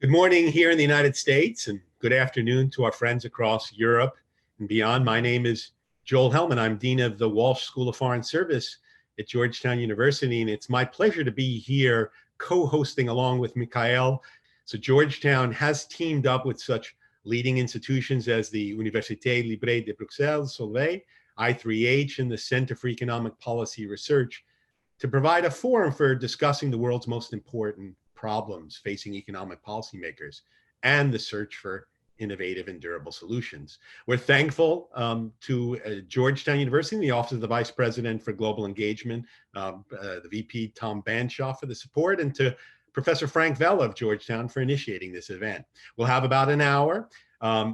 Good morning here in the United States, and good afternoon to our friends across Europe and beyond. My name is Joel Hellman. I'm Dean of the Walsh School of Foreign Service at Georgetown University, and it's my pleasure to be here co-hosting along with Mikhail. So Georgetown has teamed up with such leading institutions as the Université Libre de Bruxelles, Solvay, I3H, and the Center for Economic Policy Research to provide a forum for discussing the world's most important problems facing economic policymakers and the search for innovative and durable solutions. We're thankful to Georgetown University and the Office of the Vice President for Global Engagement, the VP Tom Banshaw for the support, and to Professor Frank Vella of Georgetown for initiating this event. We'll have about an hour.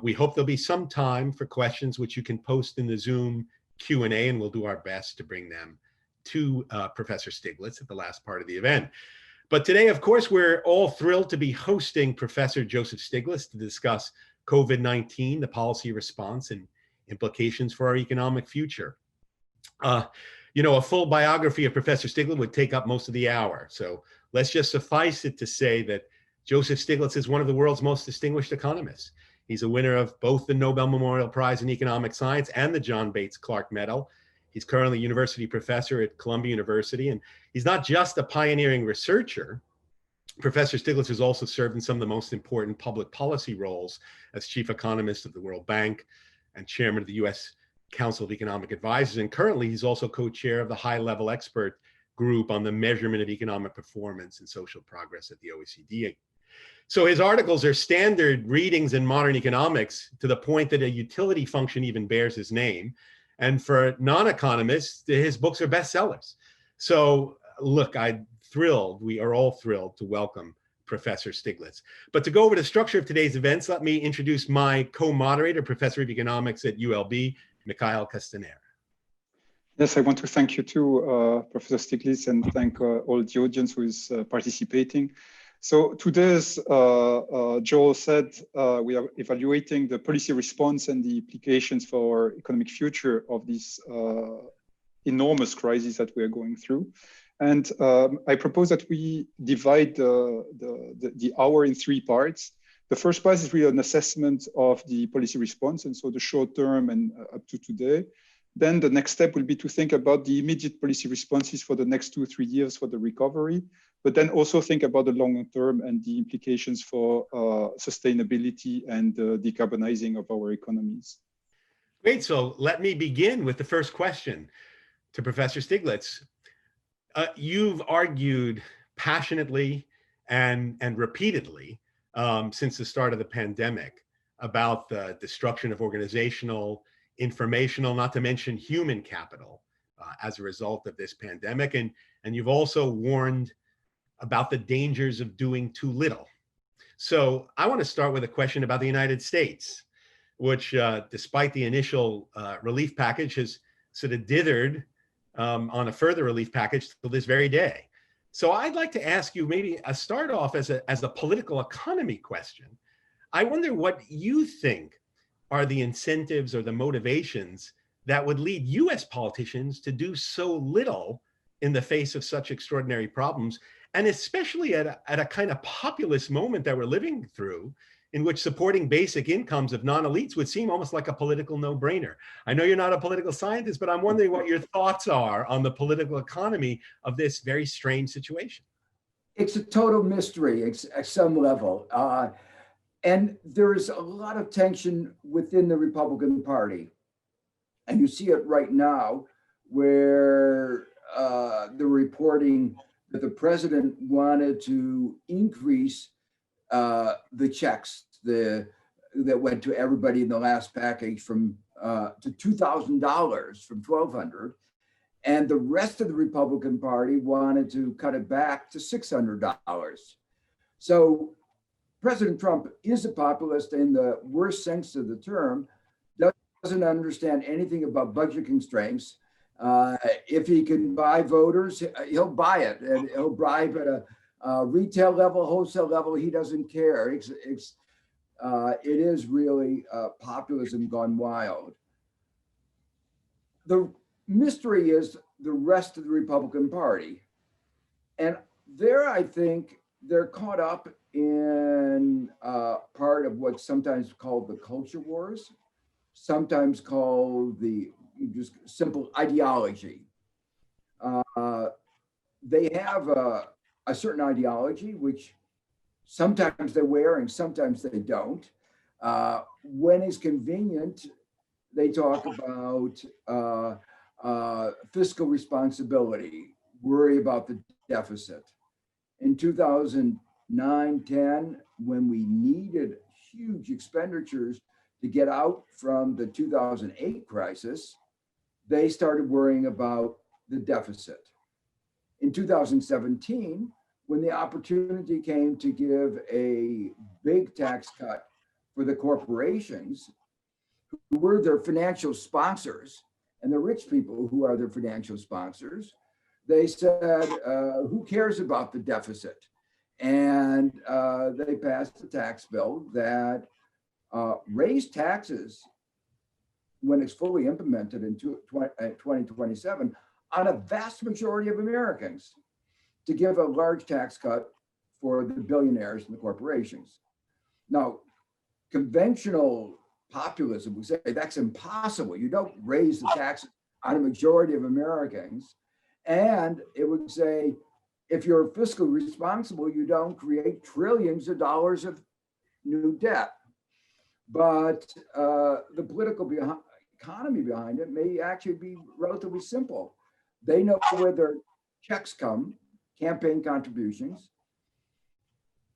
We hope there'll be some time for questions which you can post in the Zoom Q&A, and we'll do our best to bring them to Professor Stiglitz at the last part of the event. But today, of course, we're all thrilled to be hosting Professor Joseph Stiglitz to discuss COVID-19, the policy response, and implications for our economic future. You know, a full biography of Professor Stiglitz would take up most of the hour. So let's just suffice it to say that Joseph Stiglitz is one of the world's most distinguished economists. He's a winner of both the Nobel Memorial Prize in Economic Science and the John Bates Clark Medal. He's currently a university professor at Columbia University, and he's not just a pioneering researcher. Professor Stiglitz has also served in some of the most important public policy roles as chief economist of the World Bank and chairman of the U.S. Council of Economic Advisors. And currently, he's also co-chair of the high-level expert group on the measurement of economic performance and social progress at the OECD. So his articles are standard readings in modern economics to the point that a utility function even bears his name. And for non-economists, his books are bestsellers. So look, we are all thrilled to welcome Professor Stiglitz. But to go over the structure of today's events, let me introduce my co-moderator, Professor of Economics at ULB, Mikhail Castanera. Yes, I want to thank you too, Professor Stiglitz, and thank all the audience who is participating. So today, as Joel said, we are evaluating the policy response and the implications for economic future of this enormous crisis that we are going through. And I propose that we divide the hour in three parts. The first part is really an assessment of the policy response, and so the short term and up to today. Then the next step will be to think about the immediate policy responses for the next 2-3 years for the recovery, but then also think about the longer term and the implications for sustainability and decarbonizing of our economies. Great, so let me begin with the first question to Professor Stiglitz. You've argued passionately and repeatedly since the start of the pandemic about the destruction of organizational, informational, not to mention human capital as a result of this pandemic. And you've also warned about the dangers of doing too little. So I want to start with a question about the United States, which despite the initial relief package has sort of dithered on a further relief package till this very day. So I'd like to ask you maybe a start off as a political economy question. I wonder what you think are the incentives or the motivations that would lead US politicians to do so little in the face of such extraordinary problems, and especially at a kind of populist moment that we're living through, in which supporting basic incomes of non-elites would seem almost like a political no-brainer. I know you're not a political scientist, but I'm wondering what your thoughts are on the political economy of this very strange situation. It's a total mystery at some level. And there's a lot of tension within the Republican Party. And you see it right now where they're reporting that the president wanted to increase the checks that went to everybody in the last package from to $2,000 from $1,200. And the rest of the Republican Party wanted to cut it back to $600. So President Trump is a populist in the worst sense of the term, doesn't understand anything about budget constraints. If he can buy voters, he'll buy it, and he'll bribe at a retail level, wholesale level. He doesn't care. It is really populism gone wild. The mystery is the rest of the Republican Party. And there, I think they're caught up in part of what's sometimes called the culture wars, sometimes called the just simple ideology. They have a certain ideology, which sometimes they wear and sometimes they don't. When it's convenient, they talk about fiscal responsibility, worry about the deficit. In 2009-10, when we needed huge expenditures to get out from the 2008 crisis, they started worrying about the deficit. In 2017, when the opportunity came to give a big tax cut for the corporations, who were their financial sponsors, and the rich people who are their financial sponsors, they said, who cares about the deficit? And they passed a tax bill that raised taxes when it's fully implemented in 2027 on a vast majority of Americans to give a large tax cut for the billionaires and the corporations. Now, conventional populism would say that's impossible. You don't raise the taxes on a majority of Americans. And it would say, if you're fiscally responsible, you don't create trillions of dollars of new debt. But the political economy behind it may actually be relatively simple. They know where their checks come, campaign contributions.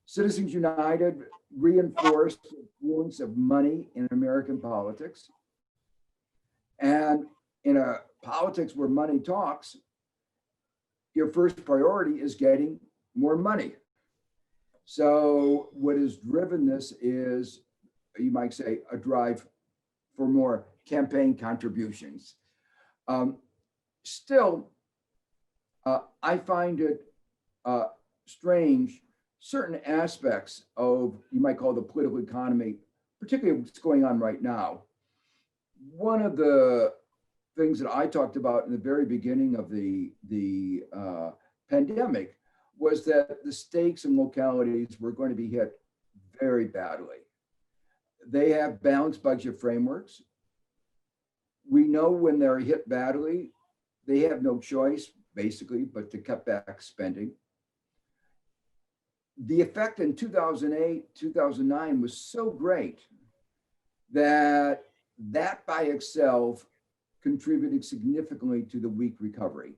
Citizens United reinforced the influence of money in American politics. And in a politics where money talks, your first priority is getting more money. So what has driven this is, you might say, a drive for more campaign contributions. Still, I find it strange, certain aspects of, you might call the political economy, particularly what's going on right now. One of the things that I talked about in the very beginning of the pandemic was that the states and localities were going to be hit very badly. They have balanced budget frameworks. We know when they're hit badly, they have no choice, basically, but to cut back spending. The effect in 2008, 2009 was so great that by itself contributed significantly to the weak recovery.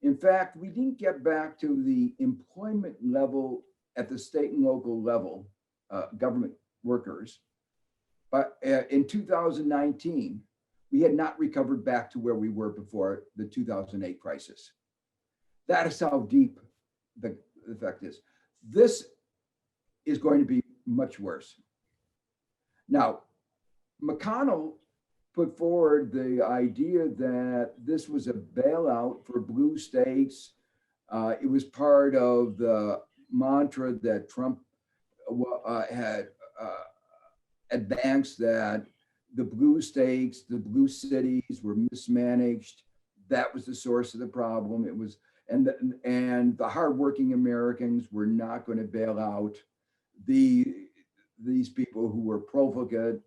In fact, we didn't get back to the employment level at the state and local level, government workers. But in 2019, we had not recovered back to where we were before the 2008 crisis. That is how deep the effect is. This is going to be much worse. Now, McConnell put forward the idea that this was a bailout for blue states. It was part of the mantra that Trump had advanced, that the blue states, the blue cities were mismanaged. That was the source of the problem. It was, and the hardworking Americans were not going to bail out these people who were profligate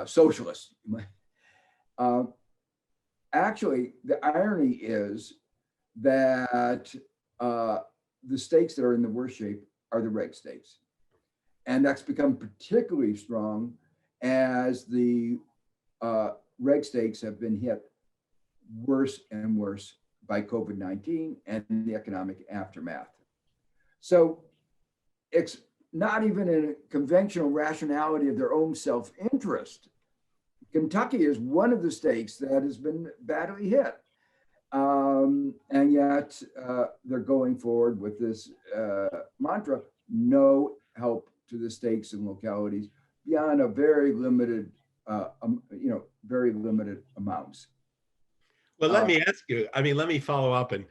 socialists. Actually, the irony is that the states that are in the worst shape are the red states. And that's become particularly strong as the red states have been hit worse and worse by COVID-19 and the economic aftermath. So it's not even in a conventional rationality of their own self-interest. Kentucky is one of the states that has been badly hit. And yet they're going forward with this mantra, no help to the states and localities beyond a very limited, very limited amounts. Well, let me ask you, let me follow up and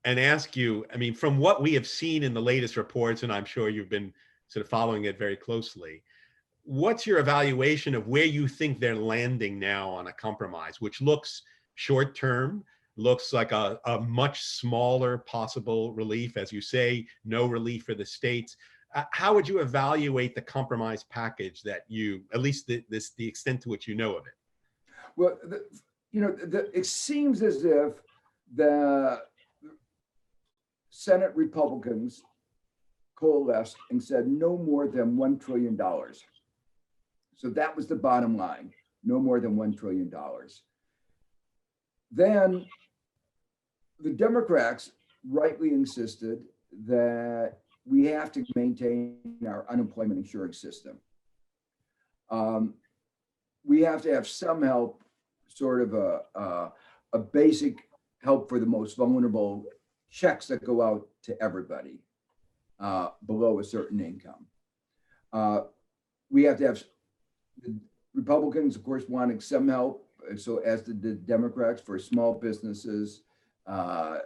ask you, from what we have seen in the latest reports, and I'm sure you've been sort of following it very closely, what's your evaluation of where you think they're landing now on a compromise, which looks short-term, looks like a much smaller possible relief. As you say, no relief for the states. How would you evaluate the compromise package that you, at least the extent to which you know of it? Well, it seems as if the Senate Republicans coalesced and said no more than $1 trillion. So that was the bottom line, no more than $1 trillion. Then the Democrats rightly insisted that we have to maintain our unemployment insurance system. We have to have some help, sort of a basic help for the most vulnerable, checks that go out to everybody below a certain income. We have to have, the Republicans, of course, wanted some help, so as did the Democrats, for small businesses. And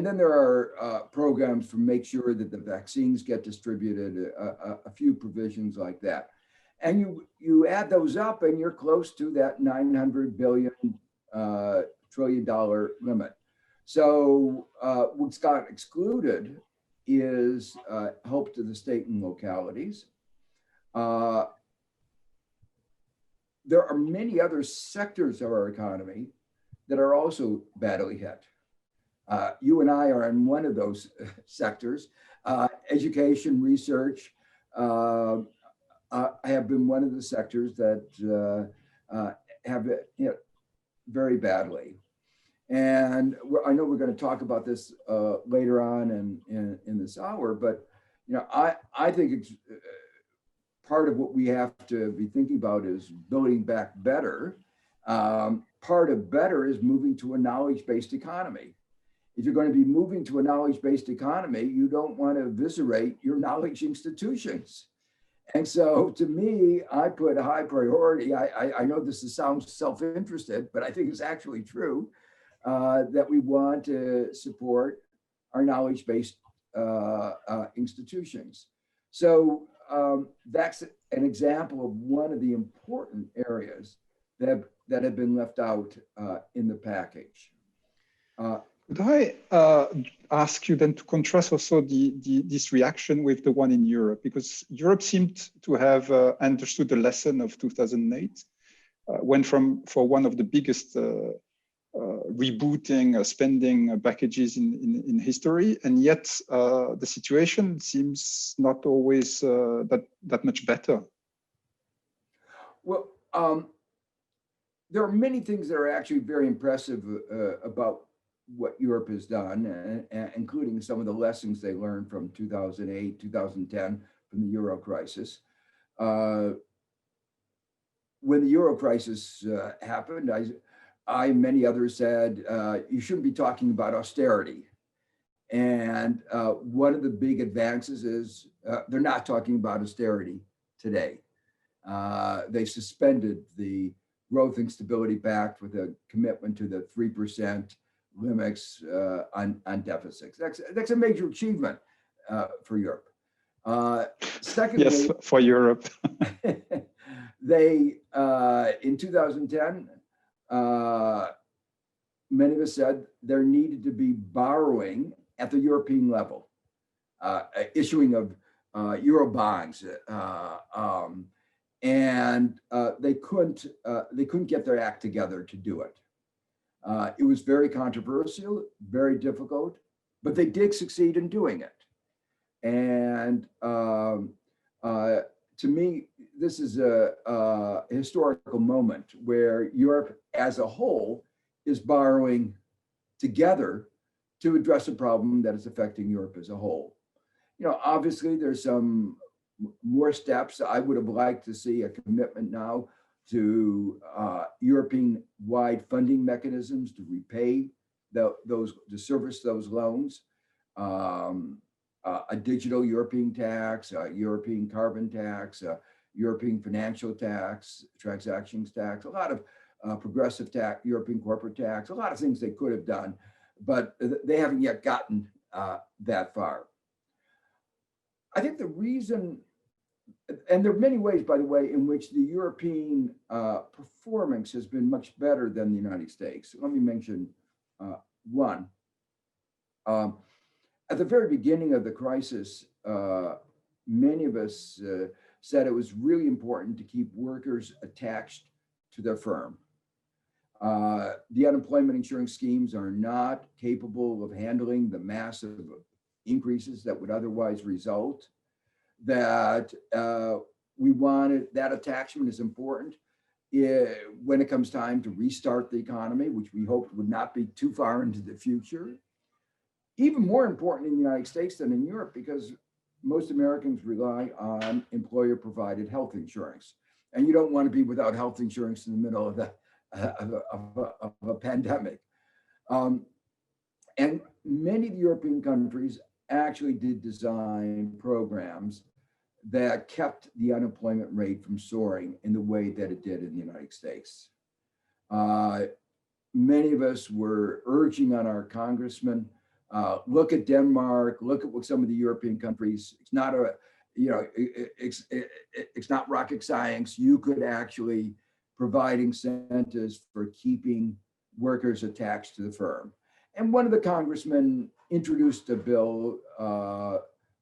then there are programs to make sure that the vaccines get distributed, a few provisions like that. And you add those up and you're close to that $900 trillion limit. So what's got excluded is help to the state and localities. There are many other sectors of our economy that are also badly hit. You and I are in one of those sectors. Education, research have been one of the sectors that have been hit very badly. And I know we're going to talk about this later on in this hour, but I think it's part of what we have to be thinking about is building back better. Part of better is moving to a knowledge-based economy. If you're going to be moving to a knowledge-based economy, you don't want to eviscerate your knowledge institutions. And so to me, I put a high priority. I know this sounds self-interested, but I think it's actually true that we want to support our knowledge-based institutions. So that's an example of one of the important areas that have been left out in the package. Could I ask you then to contrast also this reaction with the one in Europe? Because Europe seemed to have understood the lesson of 2008, went for one of the biggest rebooting spending packages in history, and yet the situation seems not always that much better. Well, there are many things that are actually very impressive about what Europe has done, including some of the lessons they learned from 2008, 2010, from the Euro crisis. When the Euro crisis happened, I and many others said, you shouldn't be talking about austerity. And one of the big advances is they're not talking about austerity today. They suspended the Growth and Stability Pact with a commitment to the 3% limits on deficits. That's a major achievement for Europe. Secondly, yes, for Europe. They, in 2010, many of us said there needed to be borrowing at the European level, issuing of Euro bonds, and they couldn't get their act together to do it. It was very controversial, very difficult, but they did succeed in doing it. And to me, this is a historical moment where Europe as a whole is borrowing together to address a problem that is affecting Europe as a whole. Obviously there's some more steps. I would have liked to see a commitment now to European-wide funding mechanisms to repay to service those loans, a digital European tax, a European carbon tax, a European financial tax, transactions tax, a lot of progressive tax, European corporate tax, a lot of things they could have done, but they haven't yet gotten that far. I think the reason and there are many ways, by the way, in which the European performance has been much better than the United States. Let me mention one. At the very beginning of the crisis, many of us said it was really important to keep workers attached to their firm. The unemployment insurance schemes are not capable of handling the massive increases that would otherwise result. That we wanted, that attachment is important when it comes time to restart the economy, which we hoped would not be too far into the future. Even more important in the United States than in Europe, because most Americans rely on employer provided health insurance. And you don't want to be without health insurance in the middle of a pandemic. And many of the European countries actually did design programs that kept the unemployment rate from soaring in the way that it did in the United States. Many of us were urging on our congressmen, look at Denmark, look at what some of the European countries, it's not a, you know, it's not rocket science. You could actually provide incentives for keeping workers attached to the firm. And one of the congressmen introduced a bill,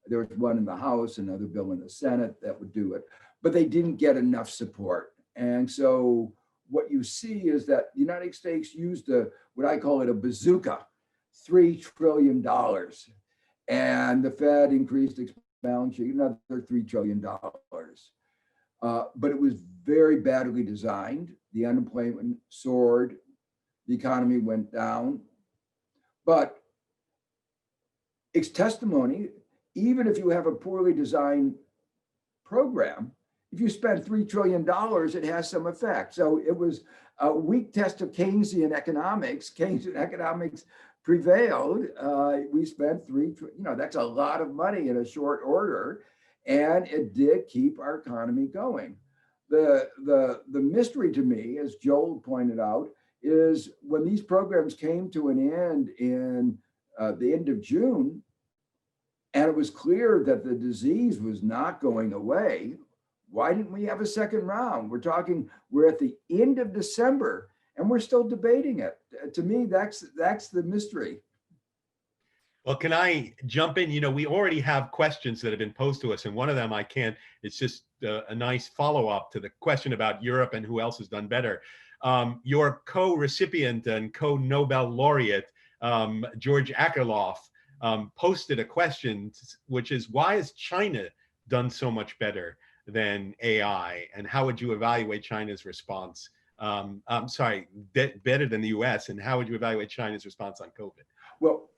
there was one in the House, another bill in the Senate that would do it, but they didn't get enough support. And so what you see is that the United States used what I call it a bazooka, $3 trillion. And the Fed increased its balance sheet another $3 trillion. But it was very badly designed. The unemployment soared, the economy went down. But it's testimony, even if you have a poorly designed program, if you spend $3 trillion, it has some effect. So it was a weak test of Keynesian economics. Keynesian economics prevailed. We spent that's a lot of money in a short order, and it did keep our economy going. The mystery to me, as Joel pointed out, is when these programs came to an end in the end of June, and it was clear that the disease was not going away, why didn't we have a second round? We're at the end of December and we're still debating it. To me, that's the mystery. Well, can I jump in? You know, we already have questions that have been posed to us, and one of them it's just a nice follow-up to the question about Europe and who else has done better. Your co-recipient and co-Nobel laureate, George Akerlof, posted a question, which is, why has China done so much better than AI? And how would you evaluate China's response? I'm sorry, better than the US, and how would you evaluate China's response on COVID? Well,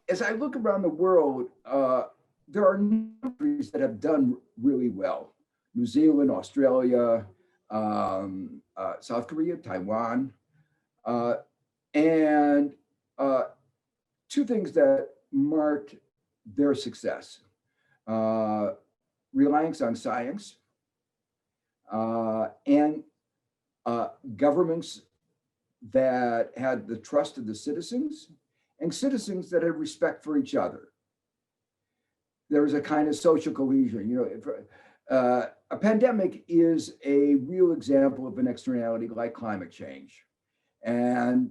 as I look around the world, there are countries that have done really well. New Zealand, Australia, South Korea, Taiwan. And two things that marked their success: reliance on science and governments that had the trust of the citizens and citizens that had respect for each other. There was a kind of social cohesion. A pandemic is a real example of an externality like climate change. And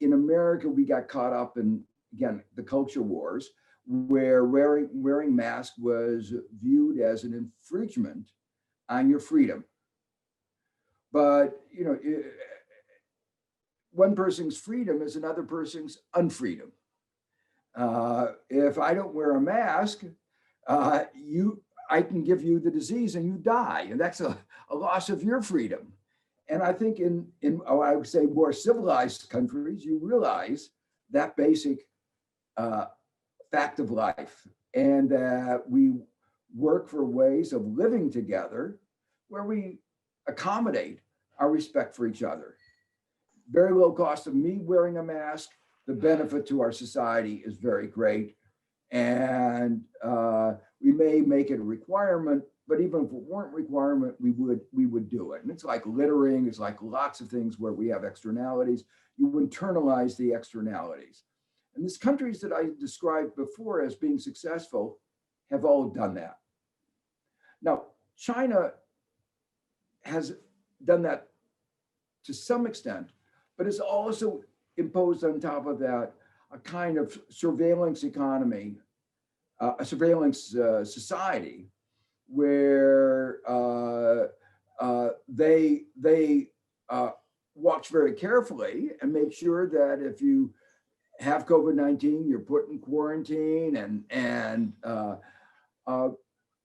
in America, we got caught up in, again, the culture wars, where wearing masks was viewed as an infringement on your freedom. But, one person's freedom is another person's unfreedom. If I don't wear a mask, I can give you the disease and you die. And that's a loss of your freedom. And I think in I would say more civilized countries, you realize that basic fact of life, and that we work for ways of living together where we accommodate our respect for each other. Very low cost of me wearing a mask, the benefit to our society is very great. And we may make it a requirement, but even if it weren't a requirement, we would do it. And it's like littering, it's like lots of things where we have externalities. You internalize the externalities. And these countries that I described before as being successful have all done that. Now, China has done that to some extent, but it's also imposed on top of that a kind of surveillance economy, a surveillance society, where they watch very carefully and make sure that if you have COVID-19, you're put in quarantine. And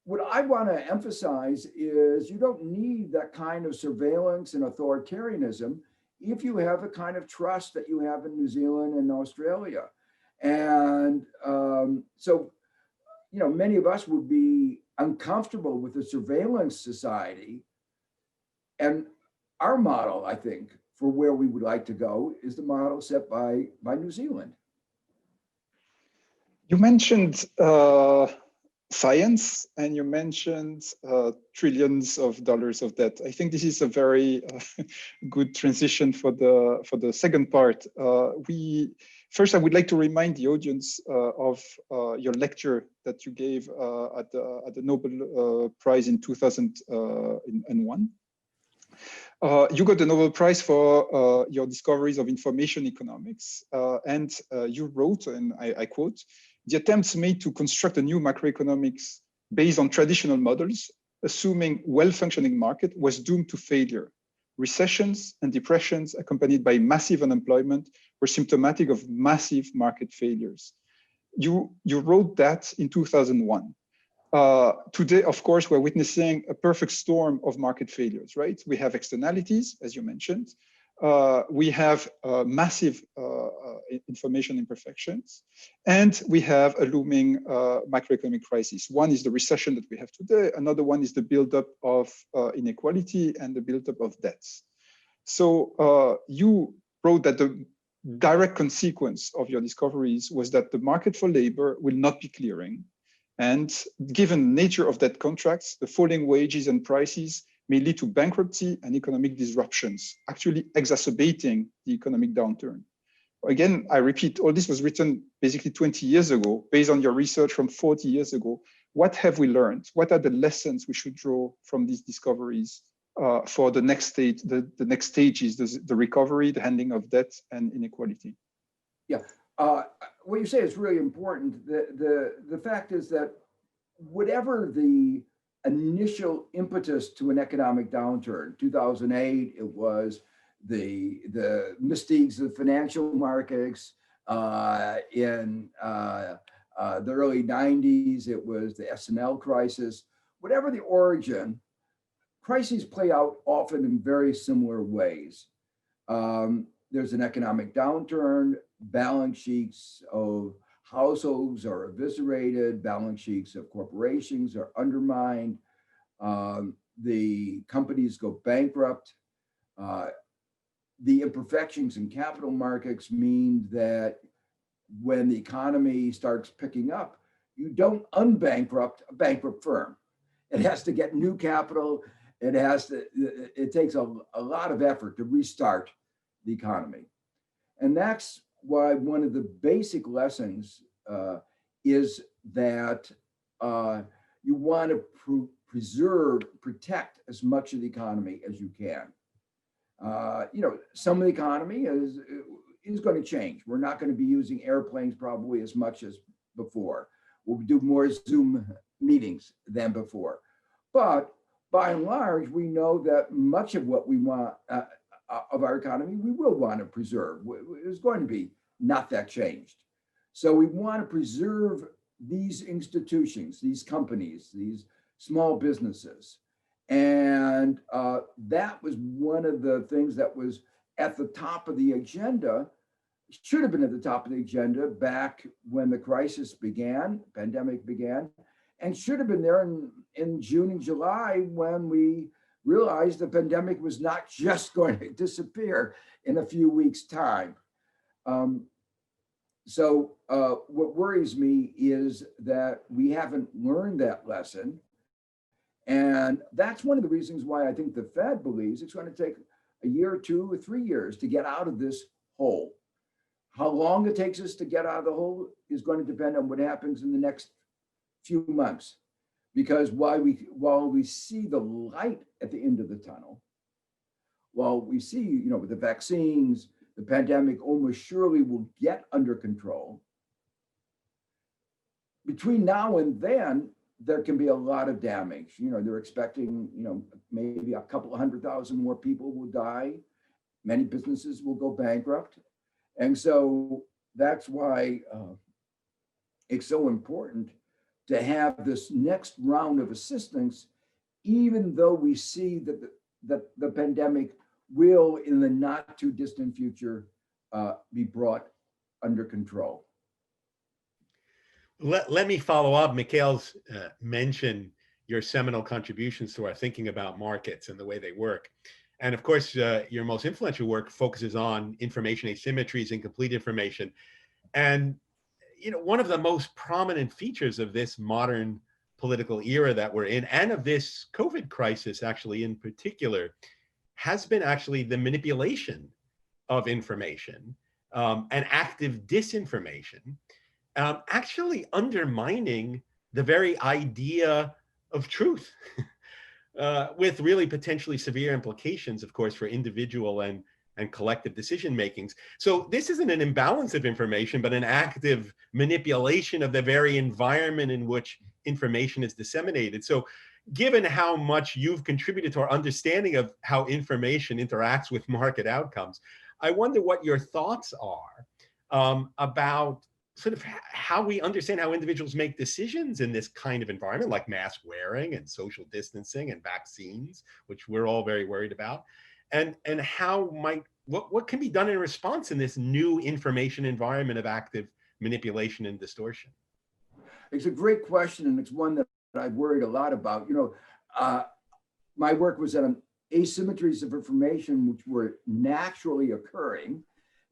what I want to emphasize is you don't need that kind of surveillance and authoritarianism if you have the kind of trust that you have in New Zealand and Australia. And so, you know, many of us would be uncomfortable with a surveillance society. And our model, I think, for where we would like to go is the model set by New Zealand. You mentioned science, and you mentioned trillions of dollars of debt. I think this is a very good transition for the second part. First, I would like to remind the audience of your lecture that you gave at the Nobel Prize in 2001. You got the Nobel Prize for your discoveries of information economics, and you wrote, and I quote, "The attempts made to construct a new macroeconomics based on traditional models, assuming well-functioning market, was doomed to failure. Recessions and depressions accompanied by massive unemployment were symptomatic of massive market failures." You wrote that in 2001. Today, of course, we're witnessing a perfect storm of market failures, right? We have externalities, as you mentioned. We have massive information imperfections, and we have a looming macroeconomic crisis. One is the recession that we have today. Another one is the buildup of inequality and the buildup of debts. So you wrote that the direct consequence of your discoveries was that the market for labor will not be clearing. And given the nature of that contracts, the falling wages and prices may lead to bankruptcy and economic disruptions, actually exacerbating the economic downturn. Again, I repeat, all this was written basically 20 years ago, based on your research from 40 years ago. What have we learned? What are the lessons we should draw from these discoveries for the next stage, the next stages, the recovery, the handling of debt and inequality? Yeah, what you say is really important. The fact is that whatever the initial impetus to an economic downturn, 2008, it was the misdeeds of financial markets. In the early 90s, it was the S&L crisis. Whatever the origin, crises play out often in very similar ways. There's an economic downturn, balance sheets of households are eviscerated, balance sheets of corporations are undermined, the companies go bankrupt. The imperfections in capital markets mean that when the economy starts picking up, you don't unbankrupt a bankrupt firm. It has to get new capital. It takes a lot of effort to restart the economy. And that's why one of the basic lessons is that you want to protect as much of the economy as you can. Some of the economy is going to change. We're not going to be using airplanes probably as much as before. We'll do more Zoom meetings than before. But by and large, we know that much of what we want of our economy, we will want to preserve. It's going to be not that changed. So we want to preserve these institutions, these companies, these small businesses. And that was one of the things that was at the top of the agenda, should have been at the top of the agenda back when the crisis began, pandemic began, and should have been there in June and July when we realized the pandemic was not just going to disappear in a few weeks' time. So what worries me is that we haven't learned that lesson. And that's one of the reasons why I think the Fed believes it's going to take a year or 2 or 3 years to get out of this hole. How long it takes us to get out of the hole is going to depend on what happens in the next few months. Because while we see the light at the end of the tunnel, while we see, with the vaccines, the pandemic almost surely will get under control. Between now and then, there can be a lot of damage. They're expecting, maybe a couple of 100,000 more people will die. Many businesses will go bankrupt. And so that's why it's so important to have this next round of assistance, even though we see that the pandemic will, in the not too distant future, be brought under control. Let me follow up. Mikhail's mentioned your seminal contributions to our thinking about markets and the way they work. And of course, your most influential work focuses on information asymmetries, incomplete information. And one of the most prominent features of this modern political era that we're in, and of this COVID crisis actually in particular, has been actually the manipulation of information and active disinformation, actually undermining the very idea of truth with really potentially severe implications, of course, for individual and collective decision makings. So this isn't an imbalance of information, but an active manipulation of the very environment in which information is disseminated. So given how much you've contributed to our understanding of how information interacts with market outcomes, I wonder what your thoughts are about sort of how we understand how individuals make decisions in this kind of environment, like mask wearing and social distancing and vaccines, which we're all very worried about. And how what can be done in response in this new information environment of active manipulation and distortion? It's a great question, and it's one that I've worried a lot about. My work was on asymmetries of information which were naturally occurring.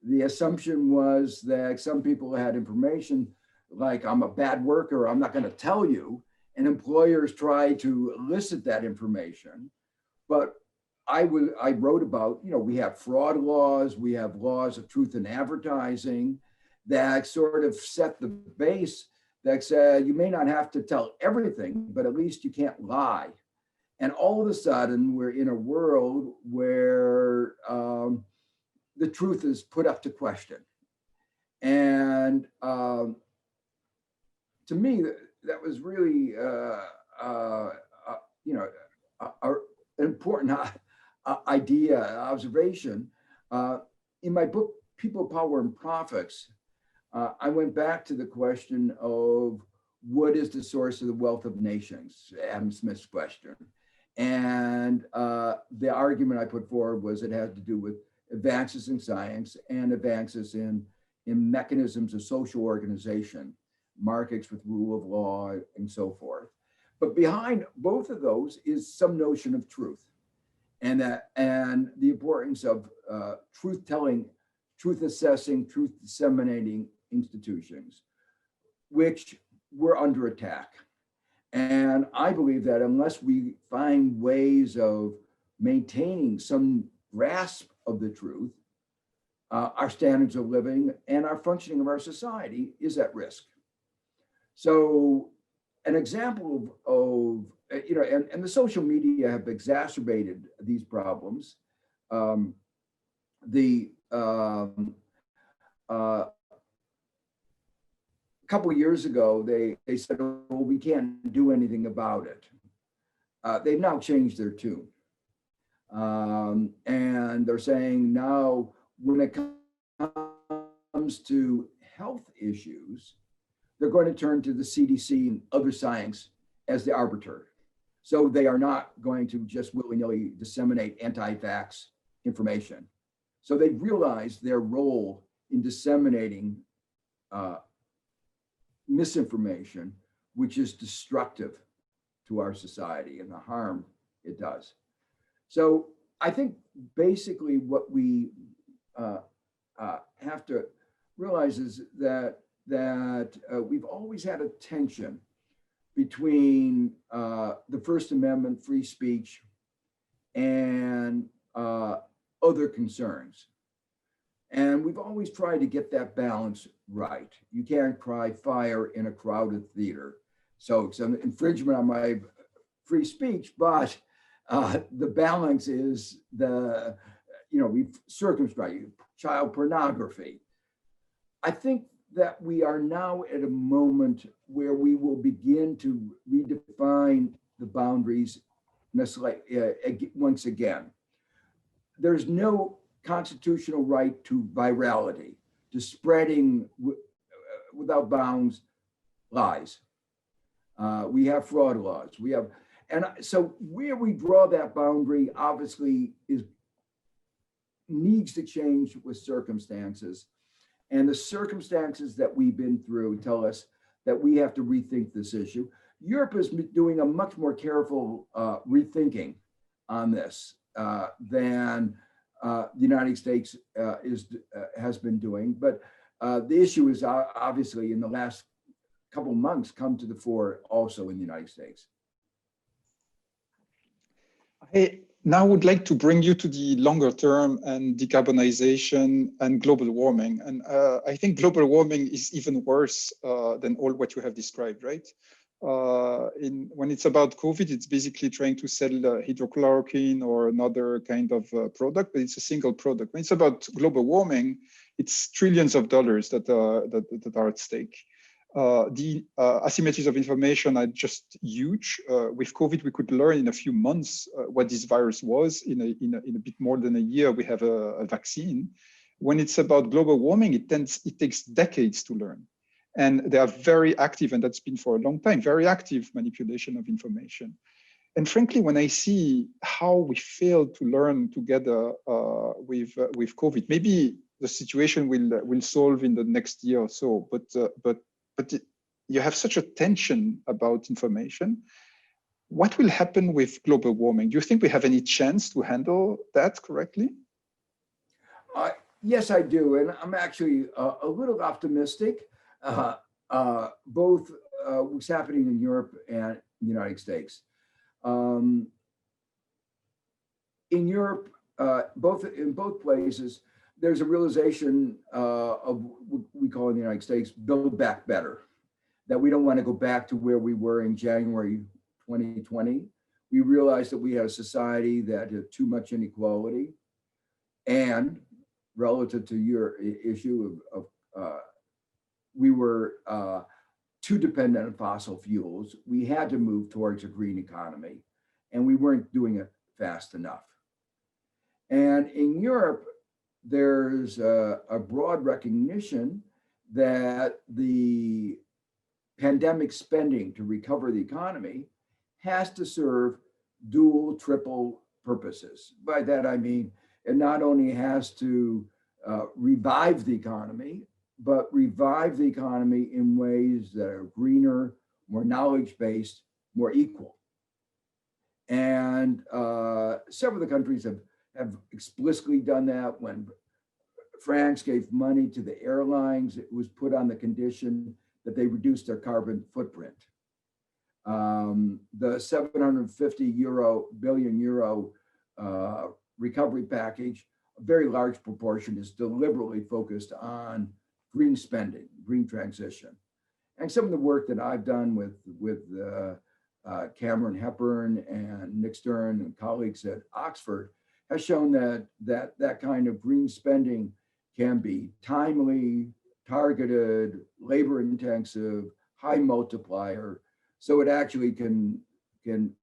The assumption was that some people had information like, I'm a bad worker, I'm not going to tell you, and employers try to elicit that information. But I wrote about, we have fraud laws, we have laws of truth in advertising that sort of set the base that said you may not have to tell everything, but at least you can't lie. And all of a sudden, we're in a world where the truth is put up to question. And to me, that was really, an important idea, observation. In my book, People, Power, and Profits, I went back to the question of what is the source of the wealth of nations, Adam Smith's question. And the argument I put forward was it had to do with advances in science and advances in mechanisms of social organization, markets with rule of law and so forth. But behind both of those is some notion of truth, and the importance of truth telling, truth assessing, truth disseminating institutions, which were under attack. And I believe that unless we find ways of maintaining some grasp of the truth, our standards of living and our functioning of our society is at risk. So an example of and the social media have exacerbated these problems. A couple of years ago, they said, well, we can't do anything about it. They've now changed their tune. And they're saying now, when it comes to health issues, they're going to turn to the CDC and other science as the arbiter. So they are not going to just willy-nilly disseminate anti-vax information. So they've realized their role in disseminating misinformation, which is destructive to our society and the harm it does. So I think basically what we have to realize is that we've always had a tension between the First Amendment, free speech, and other concerns. And we've always tried to get that balance right. You can't cry fire in a crowded theater. So it's an infringement on my free speech, but the balance is we've circumscribed child pornography. I think that we are now at a moment where we will begin to redefine the boundaries once again. There's no constitutional right to virality, to spreading without bounds lies. We have fraud laws. And so where we draw that boundary obviously needs to change with circumstances. And the circumstances that we've been through tell us that we have to rethink this issue. Europe is doing a much more careful rethinking on this than the United States has been doing. But the issue is obviously in the last couple of months come to the fore also in the United States. I now would like to bring you to the longer term and decarbonization and global warming. And I think global warming is even worse than all what you have described, right? When it's about COVID, it's basically trying to sell hydrochloroquine or another kind of product, but it's a single product. When it's about global warming, it's trillions of dollars that are at stake. The asymmetries of information are just huge. With COVID, we could learn in a few months what this virus was. In a bit more than a year, we have a vaccine. When it's about global warming, it takes decades to learn. And they are very active, and that's been for a long time, very active manipulation of information. And frankly, when I see how we failed to learn together with COVID, maybe the situation will solve in the next year or so, but you have such a tension about information. What will happen with global warming? Do you think we have any chance to handle that correctly? Yes, I do. And I'm actually a little optimistic, both what's happening in Europe and the United States. In Europe, in both places, there's a realization of what we call in the United States, build back better, that we don't want to go back to where we were in January 2020. We realized that we had a society that had too much inequality, and relative to your issue of we were too dependent on fossil fuels. We had to move towards a green economy, and we weren't doing it fast enough. And in Europe, there's a broad recognition that the pandemic spending to recover the economy has to serve dual, triple purposes. By that, I mean, it not only has to revive the economy, but revive the economy in ways that are greener, more knowledge-based, more equal. And several of the countries have explicitly done that. When France gave money to the airlines, it was put on the condition that they reduce their carbon footprint. The 750 billion euro recovery package, a very large proportion is deliberately focused on green spending, green transition. And some of the work that I've done with Cameron Hepburn and Nick Stern and colleagues at Oxford has shown that kind of green spending can be timely, targeted, labor intensive, high multiplier. So it actually can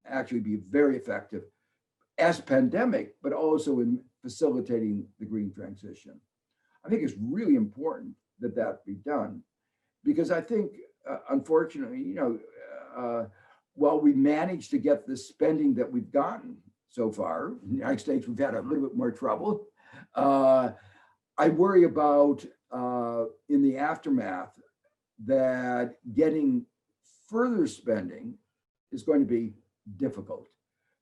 actually be very effective as pandemic, but also in facilitating the green transition. I think it's really important that be done, because I think, unfortunately, while we managed to get the spending that we've gotten so far, in the United States, we've had a little bit more trouble. I worry about in the aftermath that getting further spending is going to be difficult.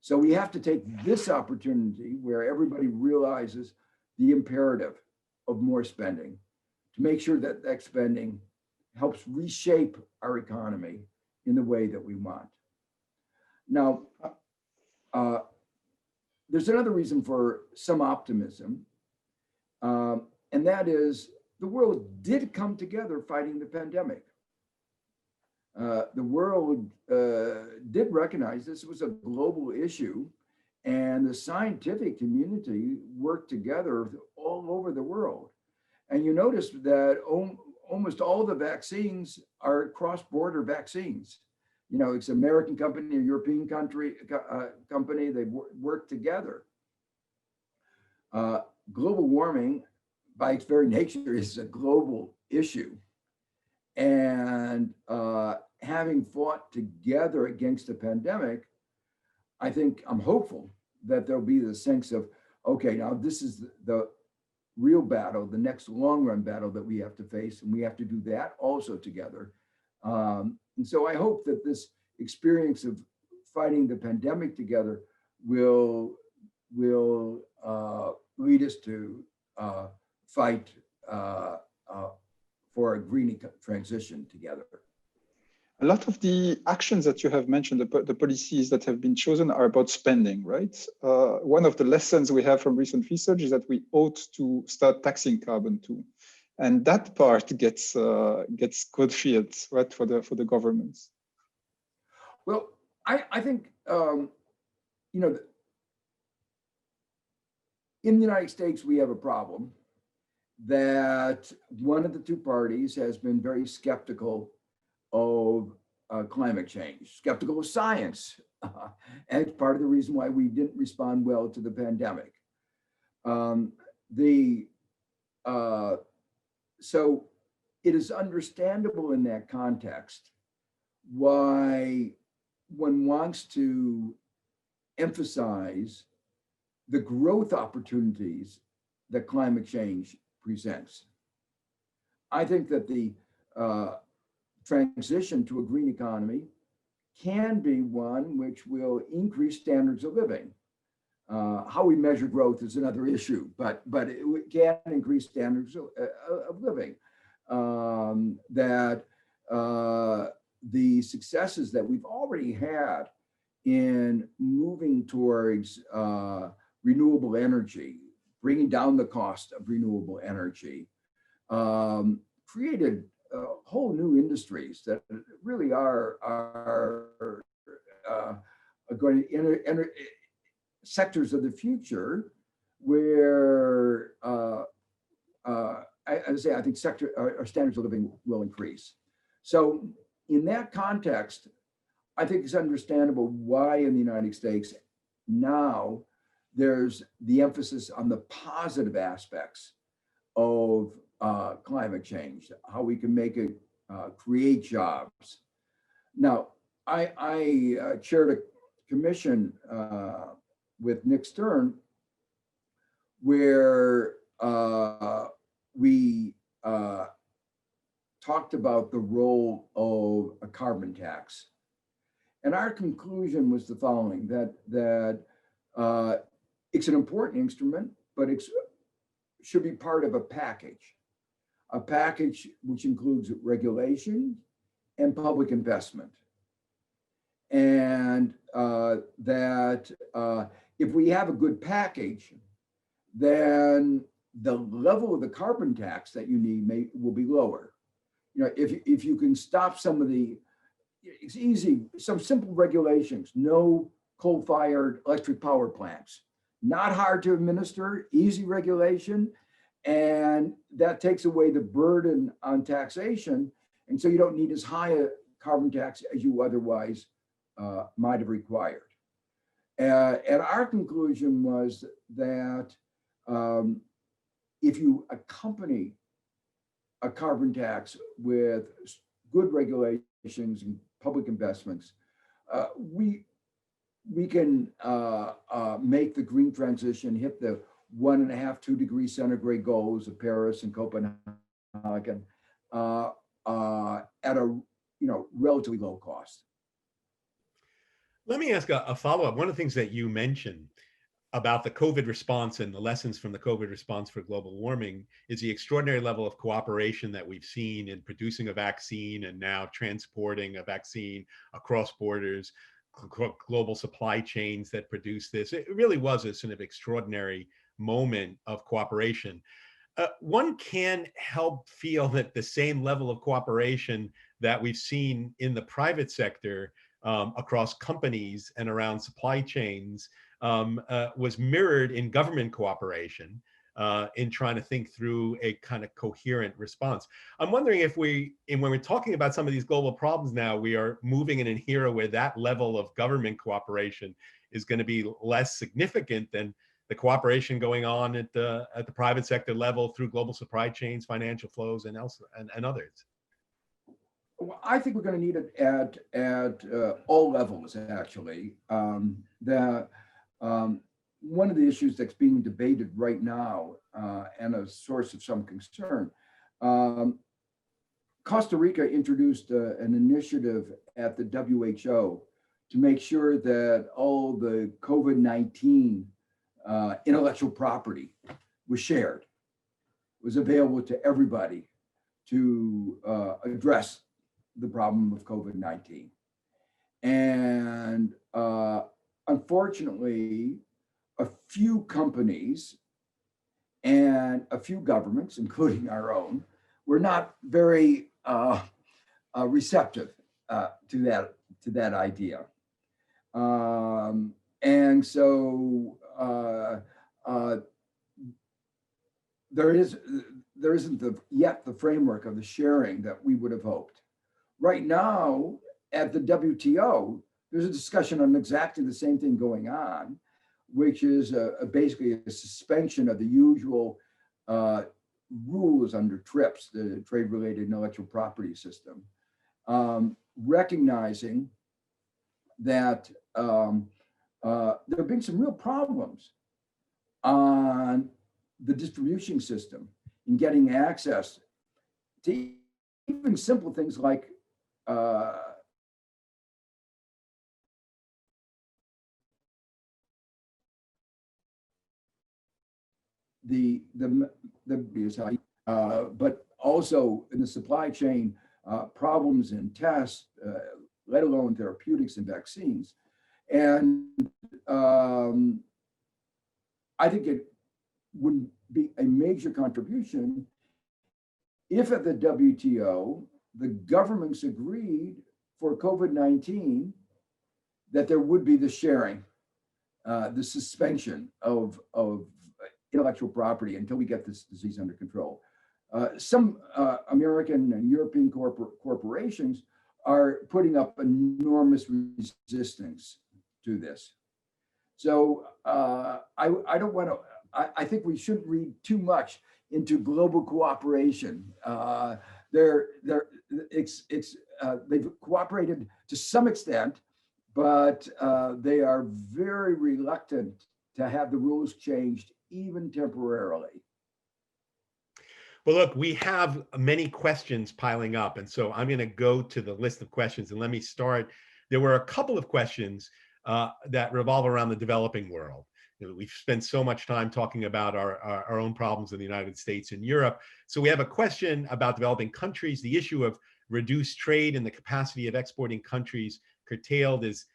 So we have to take this opportunity where everybody realizes the imperative of more spending to make sure that that spending helps reshape our economy in the way that we want. Now, there's another reason for some optimism, and that is the world did come together fighting the pandemic. the world did recognize this was a global issue, and the scientific community worked together all over the world. And you notice that almost all the vaccines are cross-border vaccines. You know, it's an American company, a European company, they work together. Global warming, by its very nature, is a global issue. And having fought together against the pandemic, I think I'm hopeful that there'll be the sense of, okay, now this is the real battle, the next long run battle that we have to face, and we have to do that also together. And so I hope that this experience of fighting the pandemic together will lead us to fight for a green transition together. A lot of the actions that you have mentioned, the policies that have been chosen, are about spending, right? One of the lessons we have from recent research is that we ought to start taxing carbon too, and that part gets good fields, right, for the governments. Well, I think you know, in the United States we have a problem that one of the two parties has been very skeptical of climate change, skeptical of science. And it's part of the reason why we didn't respond well to the pandemic. So it is understandable in that context why one wants to emphasize the growth opportunities that climate change presents. I think that the transition to a green economy can be one which will increase standards of living. How we measure growth is another issue, but it can increase standards of living. That the successes that we've already had in moving towards renewable energy, bringing down the cost of renewable energy, created whole new industries that really are going to enter sectors of the future where I think our standards of living will increase. So in that context, I think it's understandable why in the United States now there's the emphasis on the positive aspects of climate change, how we can make it create jobs. Now, I chaired a commission with Nick Stern where we talked about the role of a carbon tax. And our conclusion was the following, that it's an important instrument, but it should be part of a package which includes regulation and public investment. And that if we have a good package, then the level of the carbon tax that you need will be lower. You know, if you can stop some of it's easy, some simple regulations, no coal-fired electric power plants, not hard to administer, easy regulation, and that takes away the burden on taxation. And so you don't need as high a carbon tax as you otherwise might have required. And our conclusion was that if you accompany a carbon tax with good regulations and public investments, we can make the green transition hit the 1.5, 2 degrees centigrade goals of Paris and Copenhagen at a relatively low cost. Let me ask a follow-up. One of the things that you mentioned about the COVID response and the lessons from the COVID response for global warming is the extraordinary level of cooperation that we've seen in producing a vaccine and now transporting a vaccine across borders, global supply chains that produce this. It really was a sort of extraordinary moment of cooperation. One can't help feel that the same level of cooperation that we've seen in the private sector across companies and around supply chains was mirrored in government cooperation in trying to think through a kind of coherent response. I'm wondering if when we're talking about some of these global problems now, we are moving in an era where that level of government cooperation is going to be less significant than the cooperation going on at the private sector level through global supply chains, financial flows, and others. Well, I think we're going to need it at all levels, actually. One of the issues that's being debated right now and a source of some concern, Costa Rica introduced an initiative at the WHO to make sure that all the COVID-19 intellectual property was shared, was available to everybody to address the problem of COVID-19. And unfortunately, a few companies and a few governments, including our own, were not very receptive to that idea. And so there isn't yet the framework of the sharing that we would have hoped. Right now, at the WTO, there's a discussion on exactly the same thing going on, which is basically a suspension of the usual rules under TRIPS, the Trade-Related Intellectual Property System, recognizing that there have been some real problems on the distribution system in getting access to even simple things like but also in the supply chain, problems in tests, let alone therapeutics and vaccines. And I think it would be a major contribution if at the WTO, the governments agreed for COVID-19 that there would be the sharing, the suspension of intellectual property until we get this disease under control. Some American and European corporations are putting up enormous resistance to this. So I don't want to, I think we shouldn't read too much into global cooperation. They've cooperated to some extent, but they are very reluctant to have the rules changed, even temporarily. Well, look, we have many questions piling up, and so I'm going to go to the list of questions, and let me start. There were a couple of questions that revolve around the developing world. You know, we've spent so much time talking about our own problems in the United States and Europe. So we have a question about developing countries. The issue of reduced trade and the capacity of exporting countries curtailed is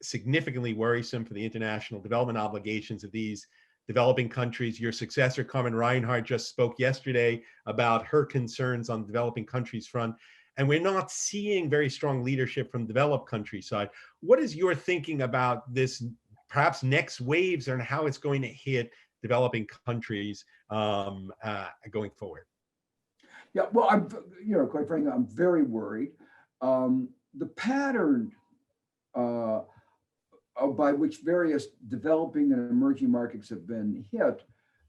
significantly worrisome for the international development obligations of these developing countries. Your successor, Carmen Reinhart, just spoke yesterday about her concerns on the developing countries front. And we're not seeing very strong leadership from developed countries side. What is your thinking about this perhaps next waves and how it's going to hit developing countries going forward? Yeah, well, quite frankly, I'm very worried. The pattern by which various developing and emerging markets have been hit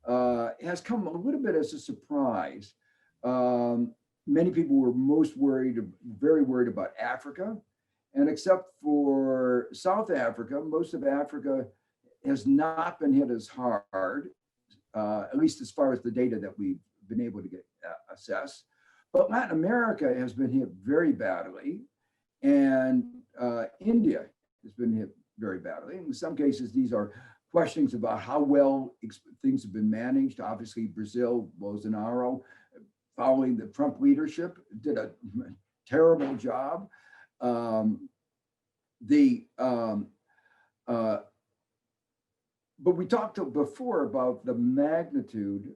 has come a little bit as a surprise. Many people were very worried about Africa. And except for South Africa, most of Africa has not been hit as hard, at least as far as the data that we've been able to get assess. But Latin America has been hit very badly, and India has been hit very badly. In some cases, these are questions about how well things have been managed. Obviously, Brazil, Bolsonaro, following the Trump leadership, did a terrible job. But we talked before about the magnitude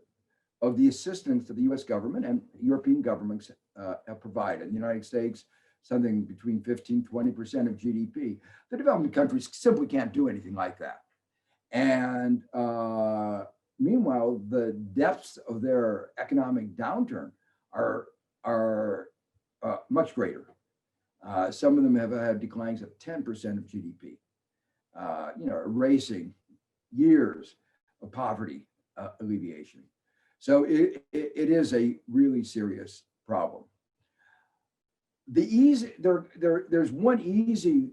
of the assistance that the U.S. government and European governments have provided. In the United States, something between 15–20% of GDP. The developing countries simply can't do anything like that. And meanwhile, the depths of their economic downturn are much greater. Some of them have had declines of 10% of GDP, erasing years of poverty alleviation. So it is a really serious problem. There's one easy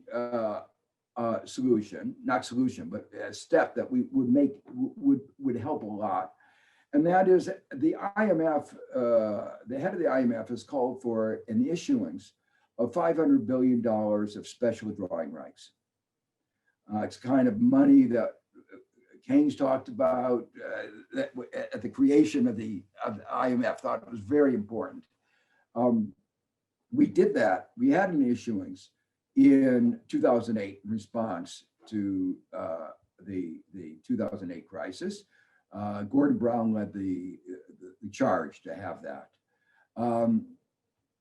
solution, not solution, but a step that we would help a lot. And that is the IMF, the head of the IMF has called for an issuance of $500 billion of special drawing rights. It's kind of money that Keynes talked about at the creation of the IMF, thought it was very important. We did that. We had an issuance in 2008 in response to the 2008 crisis. Gordon Brown led the charge to have that.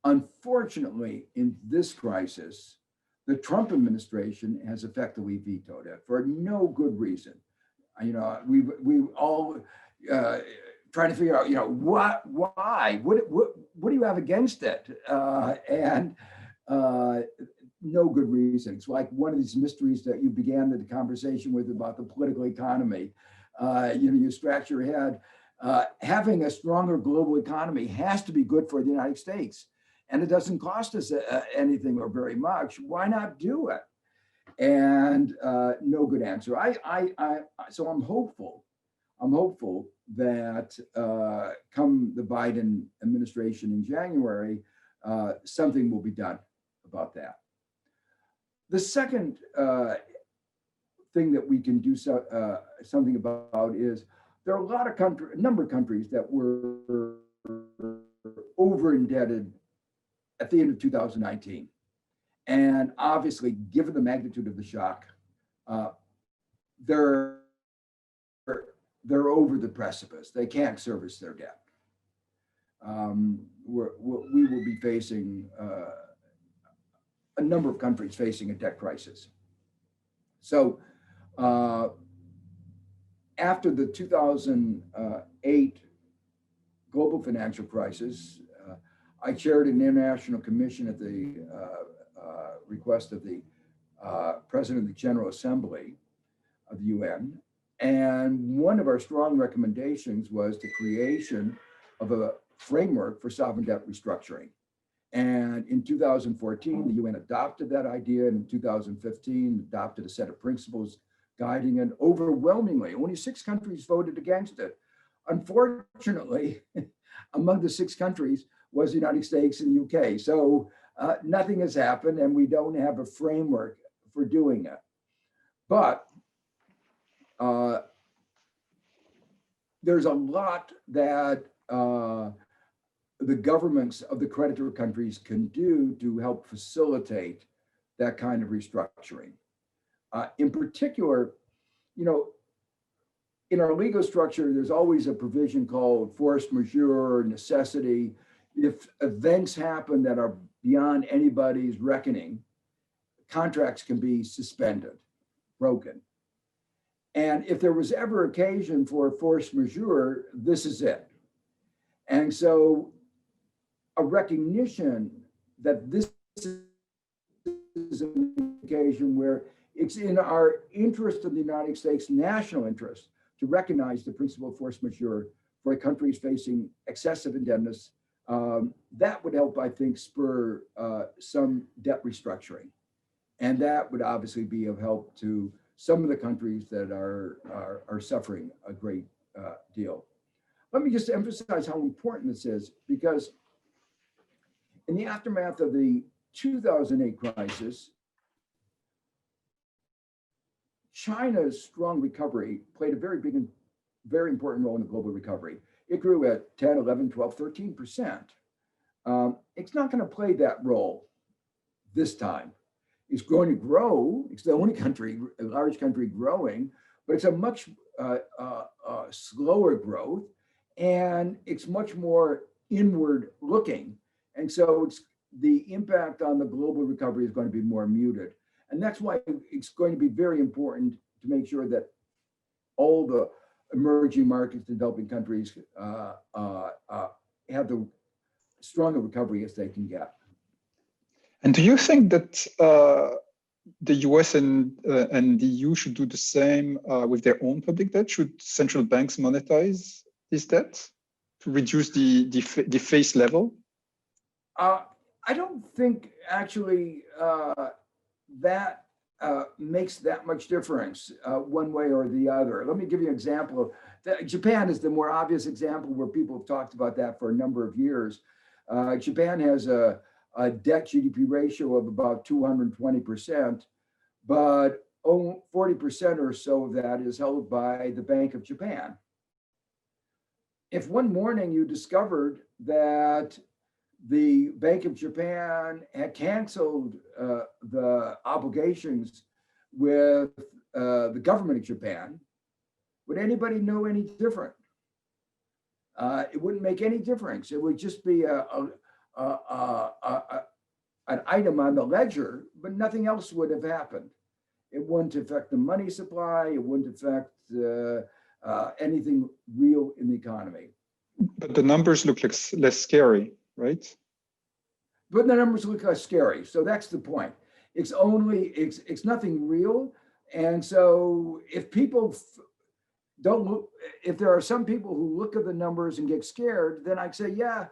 Unfortunately, in this crisis, the Trump administration has effectively vetoed it for no good reason. We all trying to figure out, why, what do you have against it? And no good reason. It's like one of these mysteries that you began the conversation with about the political economy. You scratch your head. Having a stronger global economy has to be good for the United States. And it doesn't cost us anything or very much. Why not do it? And no good answer. So I'm hopeful that come the Biden administration in January, something will be done about that. The second thing that we can do something about is there are a number of countries that were over indebted at the end of 2019. And obviously, given the magnitude of the shock, they're over the precipice. They can't service their debt. We will be facing a number of countries facing a debt crisis. So after the 2008 global financial crisis, I chaired an international commission at the request of the President of the General Assembly of the UN. And one of our strong recommendations was the creation of a framework for sovereign debt restructuring. And in 2014, the UN adopted that idea, and in 2015, adopted a set of principles guiding it. Overwhelmingly, only 6 countries voted against it. Unfortunately, among the 6 countries was the United States and the UK. So nothing has happened, and we don't have a framework for doing it. But there's a lot that the governments of the creditor countries can do to help facilitate that kind of restructuring. In particular, in our legal structure, there's always a provision called force majeure, necessity. If events happen that are beyond anybody's reckoning, contracts can be suspended, broken. And if there was ever occasion for force majeure, this is it. And so a recognition that this is an occasion where it's in our interest of the United States national interest to recognize the principle of force majeure for countries facing excessive indebtedness. That would help, I think, spur some debt restructuring. And that would obviously be of help to some of the countries that are suffering a great deal. Let me just emphasize how important this is, because in the aftermath of the 2008 crisis, China's strong recovery played a very big and very important role in the global recovery. It grew at 10, 11, 12, 13%. It's not going to play that role this time. It's going to grow. It's the only country, a large country growing, but it's a much slower growth, and it's much more inward looking. And so the impact on the global recovery is going to be more muted. And that's why it's going to be very important to make sure that all the emerging markets, developing countries have the stronger recovery as they can get. And do you think that the US and the EU should do the same with their own public debt? Should central banks monetize this debt to reduce the face level? I don't think actually that makes that much difference one way or the other. Let me give you an example. Japan is the more obvious example where people have talked about that for a number of years. Japan has a debt GDP ratio of about 220%, but 40% or so of that is held by the Bank of Japan. If one morning you discovered that the Bank of Japan had canceled the obligations with the government of Japan, would anybody know any different? It wouldn't make any difference. It would just be an item on the ledger, but nothing else would have happened. It wouldn't affect the money supply. It wouldn't affect anything real in the economy. But the numbers look like less scary, right? But the numbers look less scary. So that's the point. It's nothing real. And so if people don't look, if there are some people who look at the numbers and get scared, then I'd say, yeah,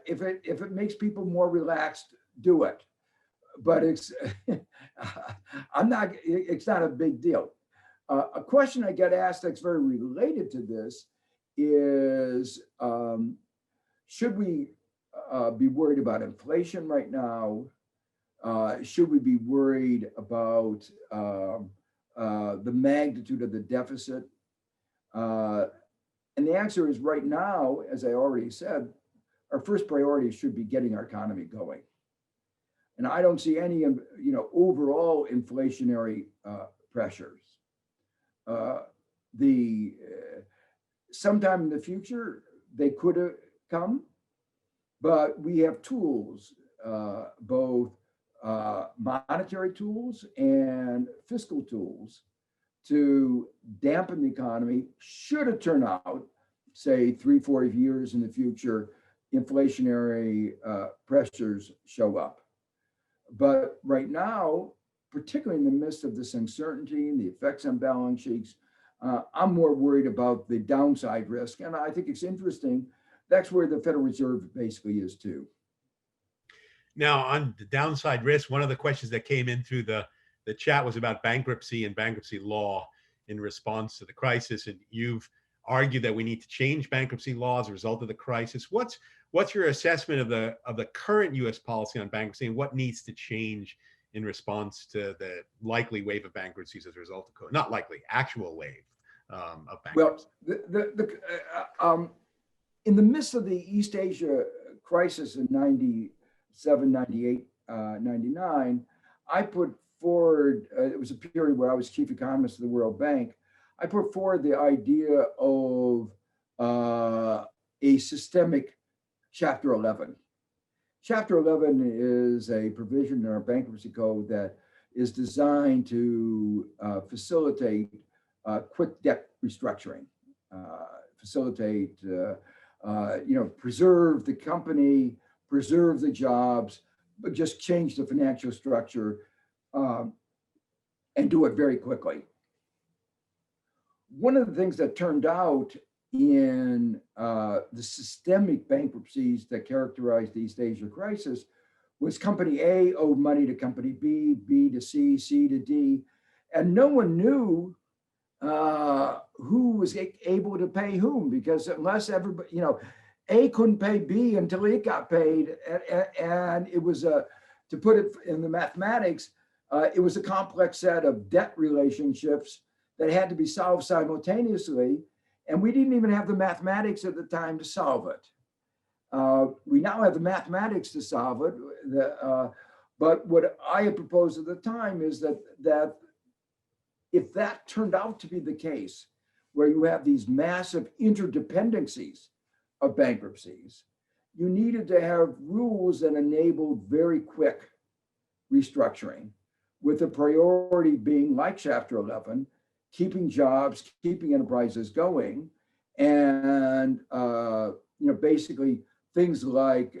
if it makes people more relaxed, do it. But it's not a big deal. A question I get asked that's very related to this is, should we be worried about inflation right now? Should we be worried about the magnitude of the deficit? And the answer is right now, as I already said, our first priority should be getting our economy going. And I don't see any, overall inflationary pressures. Sometime in the future, they could have come, but we have tools, both monetary tools and fiscal tools to dampen the economy should it turn out, say 3-4 years in the future, inflationary pressures show up. But right now, particularly in the midst of this uncertainty and the effects on balance sheets, I'm more worried about the downside risk. And I think it's interesting, that's where the Federal Reserve basically is too. Now, on the downside risk, one of the questions that came in through the chat was about bankruptcy and bankruptcy law in response to the crisis. And you've argued that we need to change bankruptcy law as a result of the crisis. What's your assessment of the current U.S. policy on bankruptcy, and what needs to change in response to the likely wave of bankruptcies as a result of COVID? Not likely, actual wave of bankruptcy. Well, in the midst of the East Asia crisis in 97, 98, 99, I put forward, it was a period where I was chief economist of the World Bank. I put forward the idea of a systemic Chapter 11. Chapter 11 is a provision in our bankruptcy code that is designed to facilitate quick debt restructuring, preserve the company, preserve the jobs, but just change the financial structure and do it very quickly. One of the things that turned out in the systemic bankruptcies that characterized the East Asia crisis was company A owed money to company B, B to C, C to D, and no one knew who was able to pay whom, because unless everybody, A couldn't pay B until it got paid, and it was to put it in the mathematics, it was a complex set of debt relationships that had to be solved simultaneously. And we didn't even have the mathematics at the time to solve it. We now have the mathematics to solve it. But what I had proposed at the time is that if that turned out to be the case, where you have these massive interdependencies of bankruptcies, you needed to have rules that enabled very quick restructuring, with the priority being, like Chapter 11, keeping jobs, keeping enterprises going, and basically things like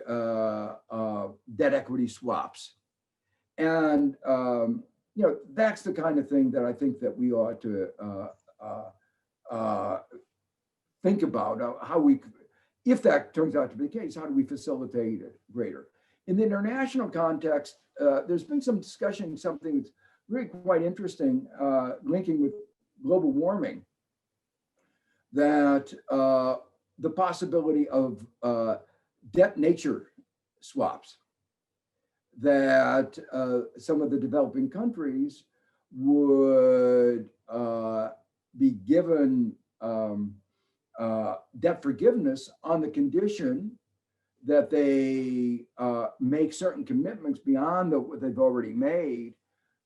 debt equity swaps. And that's the kind of thing that I think that we ought to think about how we, if that turns out to be the case, how do we facilitate it greater? In the international context, there's been some discussion, something that's really quite interesting, linking with global warming, that the possibility of debt nature swaps, that some of the developing countries would be given debt forgiveness on the condition that they make certain commitments beyond what they've already made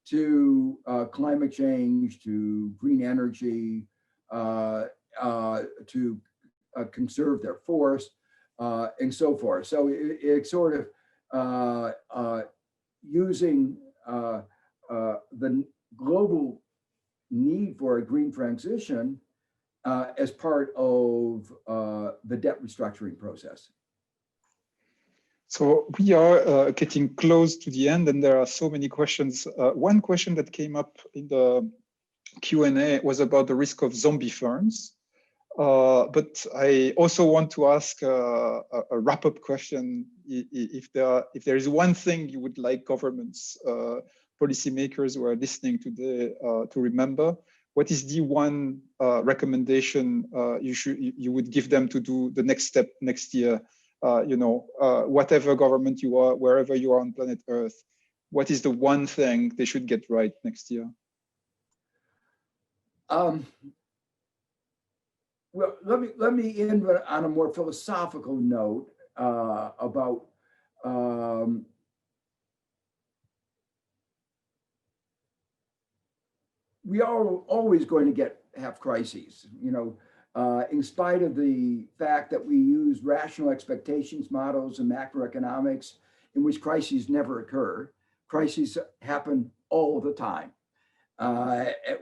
to climate change, to green energy, to conserve their forest, and so forth. So it's sort of using the global need for a green transition as part of the debt restructuring process. So we are getting close to the end, and there are so many questions. One question that came up in the Q&A was about the risk of zombie firms. But I also want to ask a wrap-up question. If there is one thing you would like governments, policymakers who are listening today to remember, what is the one recommendation you would give them to do the next step next year? Whatever government you are, wherever you are on planet Earth, what is the one thing they should get right next year? Well, let me end on a more philosophical note about we are always going to have crises, in spite of the fact that we use rational expectations models and macroeconomics in which crises never occur. Crises happen all the time.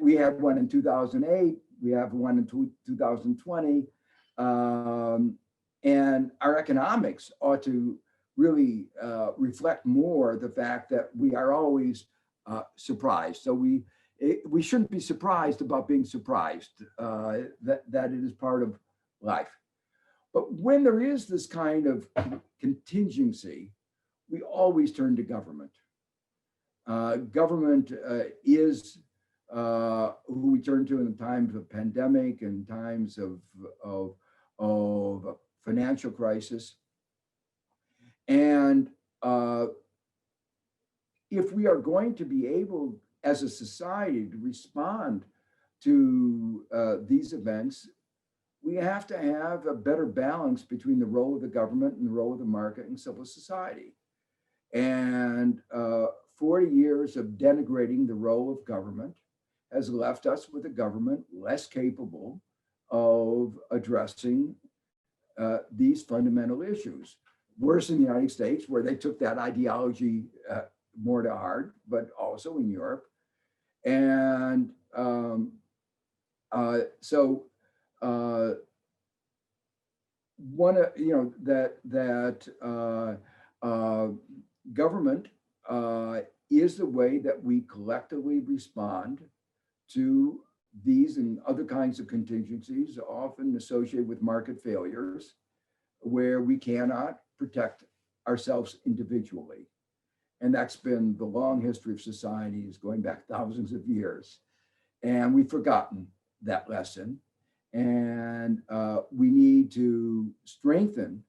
We had one in 2008. We have one in 2020. And our economics ought to really reflect more the fact that we are always surprised. So we shouldn't be surprised about being surprised, that it is part of life. But when there is this kind of contingency, we always turn to government. Government is who we turn to in times of pandemic and times of financial crisis. And if we are going to be able as a society to respond to these events, we have to have a better balance between the role of the government and the role of the market and civil society. And 40 years of denigrating the role of government has left us with a government less capable of addressing these fundamental issues. Worse in the United States, where they took that ideology more to heart, but also in Europe. And government is the way that we collectively respond to these and other kinds of contingencies, often associated with market failures, where we cannot protect ourselves individually. And that's been the long history of societies going back thousands of years. And we've forgotten that lesson. And we need to strengthen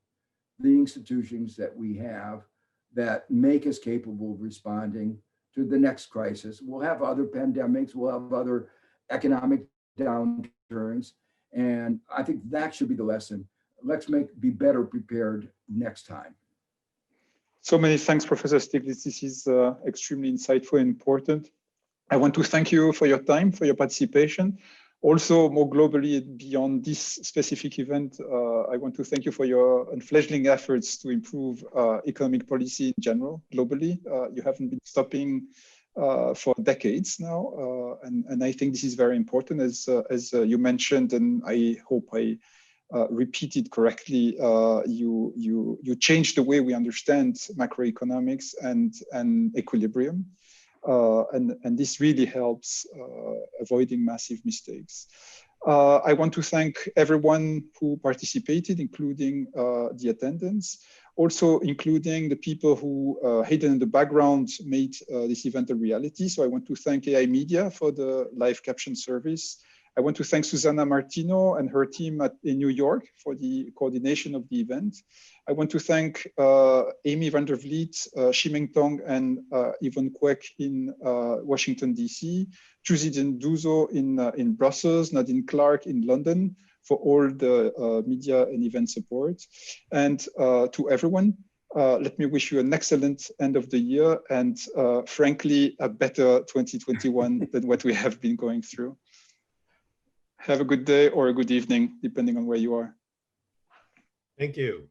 the institutions that we have that make us capable of responding to the next crisis. We'll have other pandemics, we'll have other economic downturns. And I think that should be the lesson. Let's be better prepared next time. So many thanks, Professor Stiglitz. This is extremely insightful and important. I want to thank you for your time, for your participation. Also, more globally, beyond this specific event, I want to thank you for your unfledgling efforts to improve economic policy in general, globally. You haven't been stopping for decades now, and I think this is very important, as you mentioned, and I hope I repeated correctly. You changed the way we understand macroeconomics and equilibrium. And this really helps avoiding massive mistakes. I want to thank everyone who participated, including the attendants, also including the people who hidden in the background made this event a reality. So I want to thank AI Media for the live caption service. I want to thank Susanna Martino and her team in New York for the coordination of the event. I want to thank Amy van der Vliet, Ximeng Tong, and Yvonne Kwek in Washington, DC, Juzidin Duzo in Brussels, Nadine Clark in London for all the media and event support. And to everyone, let me wish you an excellent end of the year and frankly, a better 2021 than what we have been going through. Have a good day or a good evening, depending on where you are. Thank you.